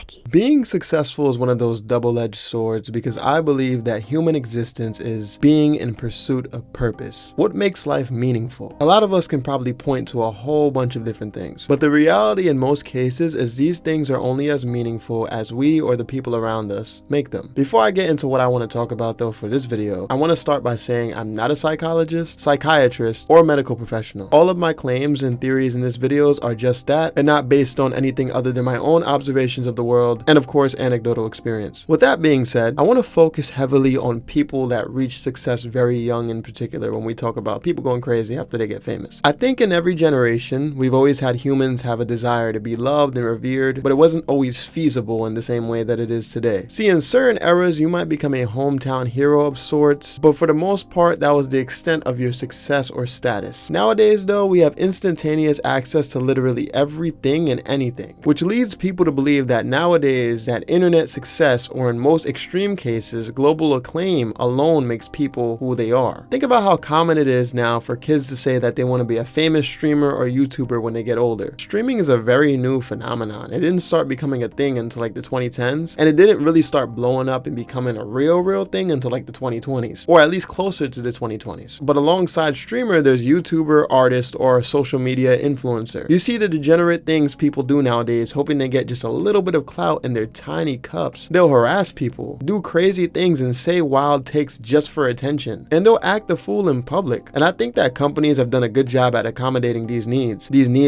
Psyche. Being successful is one of those double-edged swords because I believe that human existence is being in pursuit of purpose. What makes life meaningful? A lot of us can probably point to a whole bunch of different things, but the reality in most cases is these things are only as meaningful as we or the people around us make them. Before I get into what I want to talk about though for this video, I want to start by saying I'm not a psychologist, psychiatrist, or medical professional. All of my claims and theories in this videos are just that and not based on anything other than my own observations of the world and of course anecdotal experience. With that being said, I want to focus heavily on people that reach success very young in particular when we talk about people going crazy after they get famous. I think in every generation, we've always had humans have a desire to be loved and revered, but it wasn't always feasible in the same way that it is today. See, in certain eras, you might become a hometown hero of sorts, but for the most part, that was the extent of your success or status. Nowadays, though, we have instantaneous access to literally everything and anything, which leads people to believe that nowadays that internet success, or in most extreme cases, global acclaim alone makes people who they are. Think about how common it is now for kids to say that they want to be a famous streamer or YouTuber when they get older. Streaming is a very new phenomenon. It didn't start becoming a thing until like the 2010s, and it didn't really start blowing up and becoming a real thing until like the 2020s, or at least closer to the 2020s. But alongside streamer, there's YouTuber, artist, or social media influencer. You see the degenerate things people do nowadays, hoping they get just a little bit of clout in their tiny cups. They'll harass people, do crazy things, and say wild takes just for attention. And they'll act the fool in public. And I think that companies have done a good job at accommodating these needs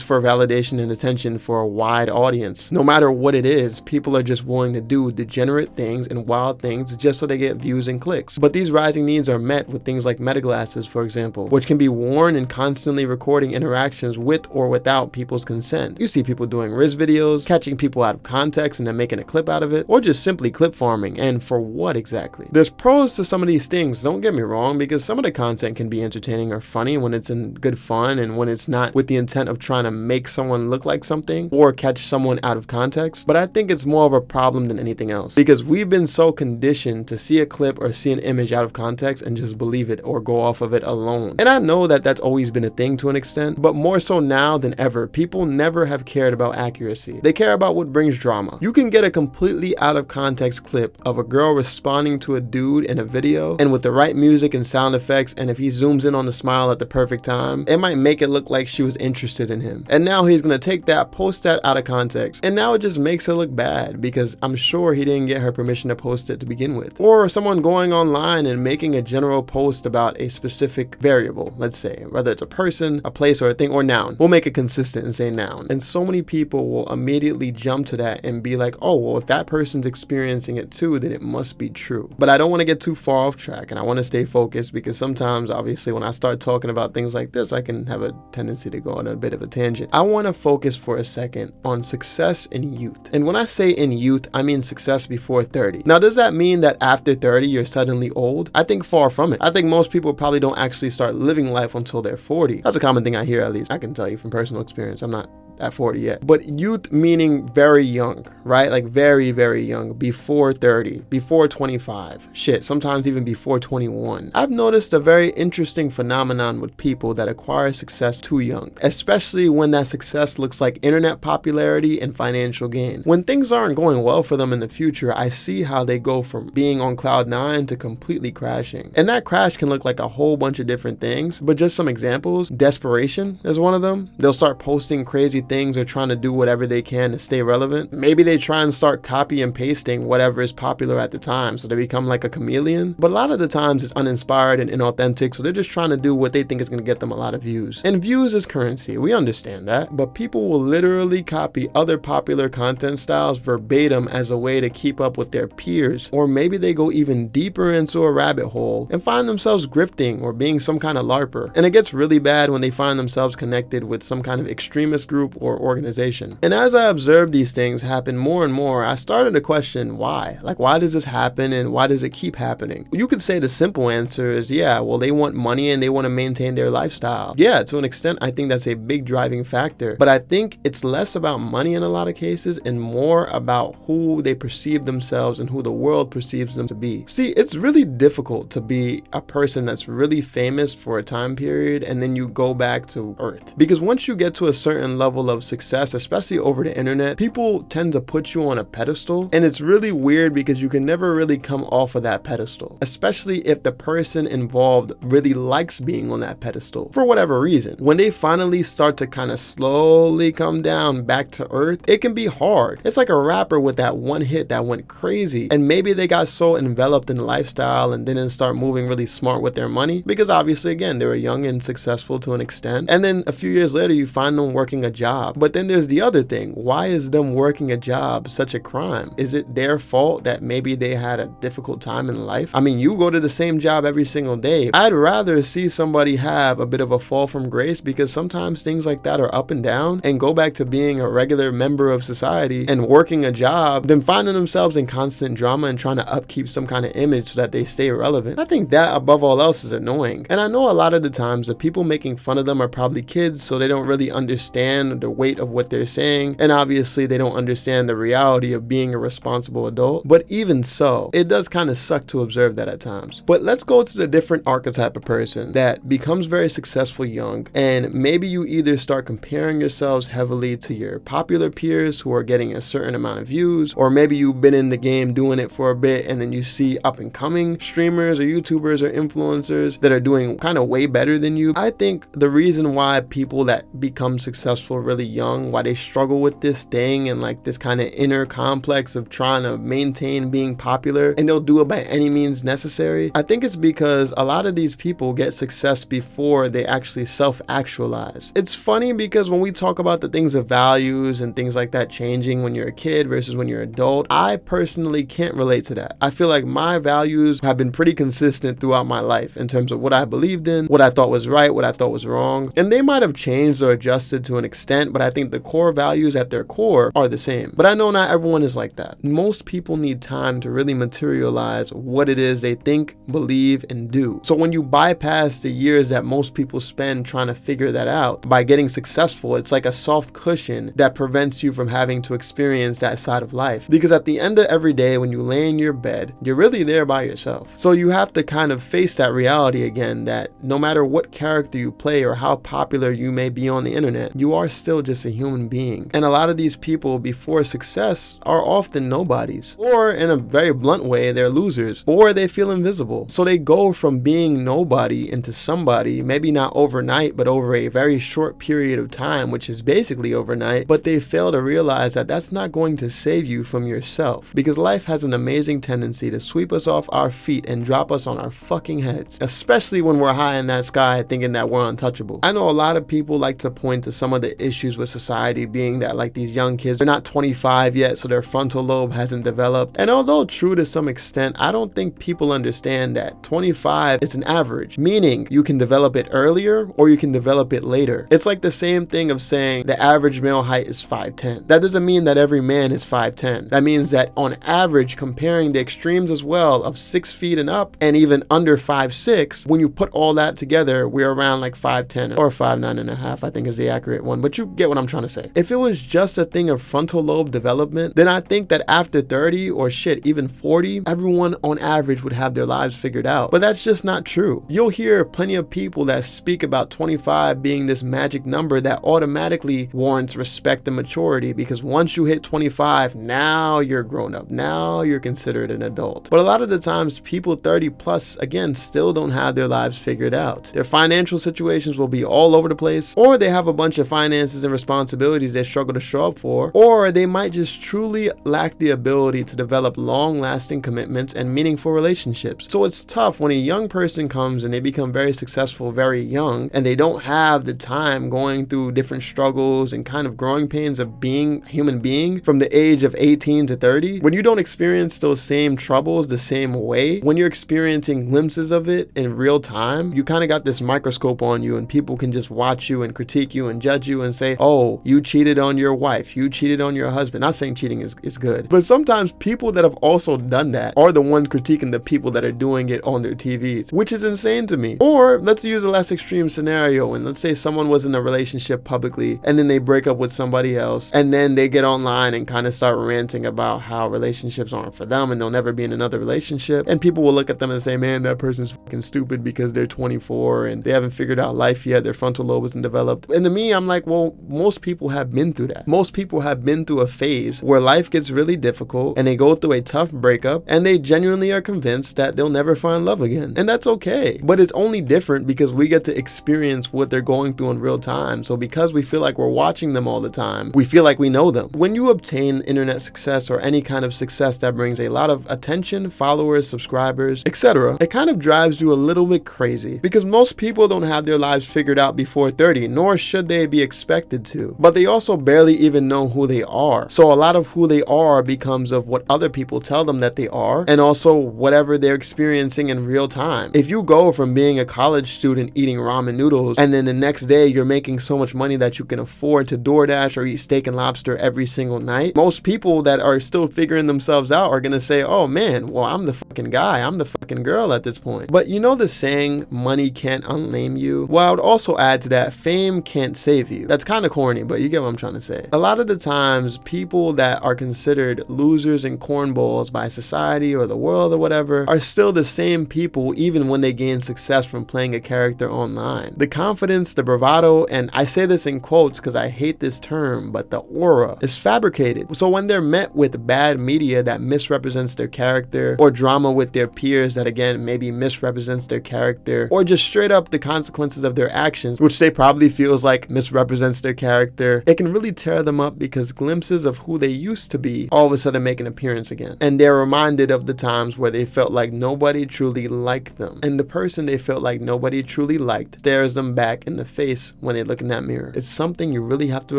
for validation and attention for a wide audience. No matter what it is, people are just willing to do degenerate things and wild things just so they get views and clicks. But these rising needs are met with things like meta glasses, for example, which can be worn and constantly recording interactions with or without people's consent. You see people doing Riz videos, catching people out of context and then making a clip out of it, or just simply clip farming, and for what exactly? There's pros to some of these things, don't get me wrong, because some of the content can be entertaining or funny when it's in good fun and when it's not with the intent of trying to make someone look like something or catch someone out of context. But I think it's more of a problem than anything else, because we've been so conditioned to see a clip or see an image out of context and just believe it or go off of it alone. And I know that that's always been a thing to an extent, but more so now than ever, people never have cared about accuracy. They care about what brings drama. You can get a completely out of context clip of a girl responding to a dude in a video, and with the right music and sound effects, and if he zooms in on the smile at the perfect time, it might make it look like she was interested in him. And now he's gonna take that, post that out of context, and now it just makes it look bad because I'm sure he didn't get her permission to post it to begin with. Or someone going online and making a general post about a specific variable, let's say, whether it's a person, a place, or a thing, or noun. We'll make it consistent and say noun. And so many people will immediately jump to that and be like, oh, well, if that person's experiencing it too, then it must be true. But I don't want to get too far off track, and I want to stay focused because sometimes, obviously, when I start talking about things like this, I can have a tendency to go on a bit of a tangent. I want to focus for a second on success in youth. And when I say in youth, I mean success before 30. Now, does that mean that after 30, you're suddenly old? I think far from it. I think most people probably don't actually start living life until they're 40. That's a common thing I hear, at least. I can tell you from personal experience. I'm not at 40 yet. But youth meaning very young, right? Like very, very young, before 30, before 25, shit, sometimes even before 21. I've noticed a very interesting phenomenon with people that acquire success too young, especially when that success looks like internet popularity and financial gain. When things aren't going well for them in the future, I see how they go from being on cloud 9 to completely crashing. And that crash can look like a whole bunch of different things, but just some examples. Desperation is one of them. They'll start posting crazy things or trying to do whatever they can to stay relevant. Maybe they try and start copy and pasting whatever is popular at the time, so they become like a chameleon. But a lot of the times it's uninspired and inauthentic, so they're just trying to do what they think is going to get them a lot of views. And views is currency, we understand that, but people will literally copy other popular content styles verbatim as a way to keep up with their peers. Or maybe they go even deeper into a rabbit hole and find themselves grifting or being some kind of LARPer. And it gets really bad when they find themselves connected with some kind of extremist group or organization. And as I observed these things happen more and more, I started to question why. Like, why does this happen and why does it keep happening? You could say the simple answer is, yeah, well, they want money and they want to maintain their lifestyle. Yeah, to an extent, I think that's a big driving factor. But I think it's less about money in a lot of cases and more about who they perceive themselves and who the world perceives them to be. See, it's really difficult to be a person that's really famous for a time period and then you go back to earth. Because once you get to a certain level level of success, especially over the internet, people tend to put you on a pedestal, and it's really weird because you can never really come off of that pedestal, especially if the person involved really likes being on that pedestal for whatever reason. When they finally start to kind of slowly come down back to earth, it can be hard. It's like a rapper with that one hit that went crazy, and maybe they got so enveloped in lifestyle and didn't start moving really smart with their money because obviously, again, they were young and successful to an extent, and then a few years later you find them working a job. But then there's the other thing. Why is them working a job such a crime? Is it their fault that maybe they had a difficult time in life? I mean, you go to the same job every single day. I'd rather see somebody have a bit of a fall from grace, because sometimes things like that are up and down, and go back to being a regular member of society and working a job than finding themselves in constant drama and trying to upkeep some kind of image so that they stay relevant. I think that above all else is annoying. And I know a lot of the times the people making fun of them are probably kids, so they don't really understand the weight of what they're saying, and obviously they don't understand the reality of being a responsible adult. But even so, it does kind of suck to observe that at times. But let's go to the different archetype of person that becomes very successful young, and maybe you either start comparing yourselves heavily to your popular peers who are getting a certain amount of views, or maybe you've been in the game doing it for a bit and then you see up and coming streamers or YouTubers or influencers that are doing kind of way better than you. I think the reason why people that become successful really young, why they struggle with this thing and like this kind of inner complex of trying to maintain being popular, and they'll do it by any means necessary, I think it's because a lot of these people get success before they actually self-actualize. It's funny because when we talk about the things of values and things like that changing when you're a kid versus when you're an adult, I personally can't relate to that. I feel like my values have been pretty consistent throughout my life in terms of what I believed in, what I thought was right, what I thought was wrong, and they might have changed or adjusted to an extent, but I think the core values at their core are the same. But I know not everyone is like that. Most people need time to really materialize what it is they think, believe, and do. So when you bypass the years that most people spend trying to figure that out, by getting successful, it's like a soft cushion that prevents you from having to experience that side of life. Because at the end of every day, when you lay in your bed, you're really there by yourself. So you have to kind of face that reality again, that no matter what character you play or how popular you may be on the internet, you are still just a human being. And a lot of these people before success are often nobodies, or in a very blunt way, they're losers, or they feel invisible. So they go from being nobody into somebody, maybe not overnight, but over a very short period of time, which is basically overnight, but they fail to realize that that's not going to save you from yourself, because life has an amazing tendency to sweep us off our feet and drop us on our fucking heads, especially when we're high in that sky thinking that we're untouchable. I know a lot of people like to point to some of the issues with society being that like these young kids, they're not 25 yet, so their frontal lobe hasn't developed. And although true to some extent, I don't think people understand that 25 is an average, meaning you can develop it earlier or you can develop it later. It's like the same thing of saying the average male height is 5'10". That doesn't mean that every man is 5'10". That means that on average, comparing the extremes as well of 6 feet and up and even under 5'6", when you put all that together, we're around like 5'10" or 5'9.5", I think is the accurate one, but you get what I'm trying to say. If it was just a thing of frontal lobe development, then I think that after 30 or shit, even 40, everyone on average would have their lives figured out. But that's just not true. You'll hear plenty of people that speak about 25 being this magic number that automatically warrants respect and maturity, because once you hit 25, now you're grown up. Now you're considered an adult. But a lot of the times people 30 plus, again, still don't have their lives figured out. Their financial situations will be all over the place, or they have a bunch of finances and responsibilities they struggle to show up for, or they might just truly lack the ability to develop long-lasting commitments and meaningful relationships. So it's tough when a young person comes and they become very successful very young, and they don't have the time going through different struggles and kind of growing pains of being a human being from the age of 18 to 30. When you don't experience those same troubles the same way, when you're experiencing glimpses of it in real time, you kind of got this microscope on you, and people can just watch you and critique you and judge you and say, oh, you cheated on your wife, you cheated on your husband. Not saying cheating is good, but sometimes people that have also done that are the ones critiquing the people that are doing it on their TVs, which is insane to me. Or let's use a less extreme scenario, and let's say someone was in a relationship publicly and then they break up with somebody else, and then they get online and kind of start ranting about how relationships aren't for them and they'll never be in another relationship, and people will look at them and say, man, that person's fucking stupid because they're 24 and they haven't figured out life yet, their frontal lobe isn't developed. And to me, I'm like, well, know, most people have been through that. Most people have been through a phase where life gets really difficult and they go through a tough breakup and they genuinely are convinced that they'll never find love again. And that's okay. But it's only different because we get to experience what they're going through in real time. So because we feel like we're watching them all the time, we feel like we know them. When you obtain internet success or any kind of success that brings a lot of attention, followers, subscribers, etc., it kind of drives you a little bit crazy because most people don't have their lives figured out before 30, nor should they be expected to. But they also barely even know who they are. So a lot of who they are becomes of what other people tell them that they are, and also whatever they're experiencing in real time. If you go from being a college student eating ramen noodles and then the next day you're making so much money that you can afford to DoorDash or eat steak and lobster every single night, most people that are still figuring themselves out are gonna say, oh man, well, I'm the fucking guy, I'm the fucking girl at this point. But you know the saying, money can't unlame you? Well, I would also add to that, fame can't save you. That's kind of corny, but you get what I'm trying to say. A lot of the times, people that are considered losers and cornballs by society or the world or whatever are still the same people even when they gain success from playing a character online. The confidence, the bravado, and I say this in quotes because I hate this term, but the aura is fabricated. So when they're met with bad media that misrepresents their character, or drama with their peers that again maybe misrepresents their character, or just straight up the consequences of their actions, which they probably feels like misrepresents their character, it can really tear them up because glimpses of who they used to be all of a sudden make an appearance again. And they're reminded of the times where they felt like nobody truly liked them. And the person they felt like nobody truly liked stares them back in the face when they look in that mirror. It's something you really have to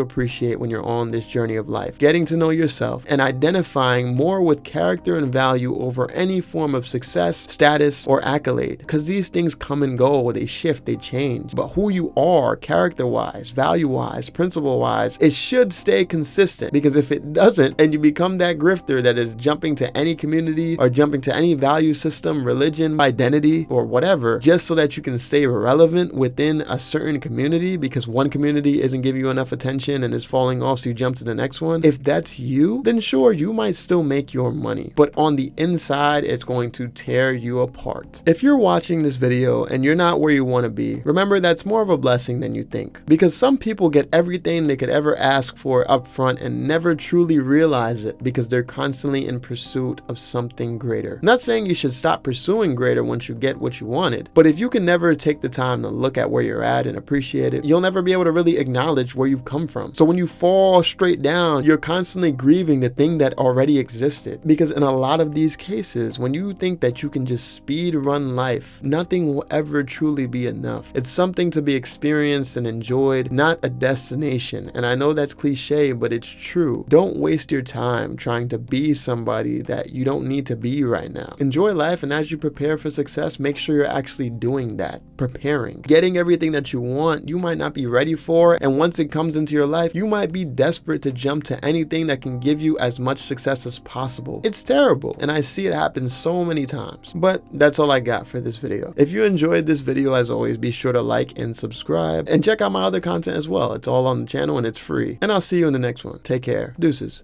appreciate when you're on this journey of life. Getting to know yourself and identifying more with character and value over any form of success, status, or accolade. Because these things come and go, they shift, they change. But who you are, character-wise, value-wise, principle-wise, it should stay consistent. Because if it doesn't, and you become that grifter that is jumping to any community or jumping to any value system, religion, identity, or whatever, just so that you can stay relevant within a certain community because one community isn't giving you enough attention and is falling off, so you jump to the next one. If that's you, then sure, you might still make your money. But on the inside, it's going to tear you apart. If you're watching this video and you're not where you want to be, remember that's more of a blessing than you think. Because some people get everything they could ever ask for up front and never truly realize it because they're constantly in pursuit of something greater. I'm not saying you should stop pursuing greater once you get what you wanted, but if you can never take the time to look at where you're at and appreciate it, you'll never be able to really acknowledge where you've come from. So when you fall straight down, you're constantly grieving the thing that already existed. Because in a lot of these cases, when you think that you can just speed run life, nothing will ever truly be enough. It's something to be experienced and enjoyed, not a destination. And I know that's cliche, but it's true. Don't waste your time trying to be somebody that you don't need to be right now. Enjoy life, and as you prepare for success, make sure you're actually doing that, preparing, getting everything that you want. You might not be ready for, and once it comes into your life, you might be desperate to jump to anything that can give you as much success as possible. It's terrible, and I see it happen so many times. But that's all I got for this video. If you enjoyed this video, as always, be sure to like and subscribe, and check out my other content as well. It's all on the channel and it's free. And I'll see you in the next one. Take care. Deuces.